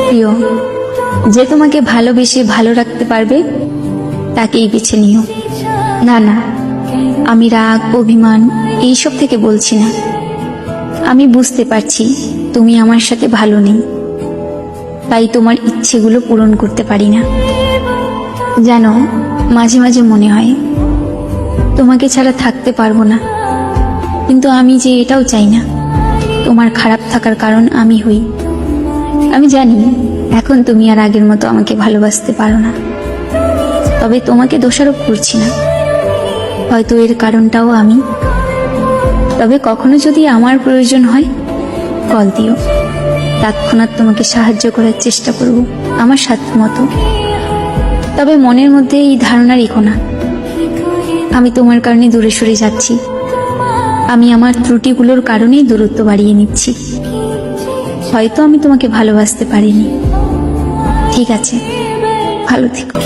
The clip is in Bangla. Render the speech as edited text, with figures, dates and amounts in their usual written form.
প্রিয়, যে তোমাকে ভালোবেসে ভালো রাখতে পারবে তাকেই বেছে নিও। না না, আমি রাগ অভিমান এইসব থেকে বলছি না। আমি বুঝতে পারছি তুমি আমার সাথে ভালো নেই, তাই তোমার ইচ্ছেগুলো পূরণ করতে পারি না। জানো, মাঝে মাঝে মনে হয় তোমাকে ছাড়া থাকতে পারবো না, কিন্তু আমি যে এটাও চাই না তোমার খারাপ থাকার কারণ আমি হই। আমি জানি এখন তুমি আর আগের মতো আমাকে ভালোবাসতে পারো না, তবে তোমাকে দোষারোপ করছি না, হয়তো এর কারণটাও আমি। তবে কখনো যদি আমার প্রয়োজন হয় কল দিও, তৎক্ষণাৎ তোমাকে সাহায্য করার চেষ্টা করব আমার সাধ্য মতো। তবে মনের মধ্যে এই ধারণা রেখো না আমি তোমার কারণে দূরে সরে যাচ্ছি। আমি আমার ত্রুটিগুলোর কারণেই দূরত্ব বাড়িয়ে নিচ্ছি। হয়তো আমি তোমাকে ভালোবাসতে পারিনি। ঠিক আছে, ভালো থেকো।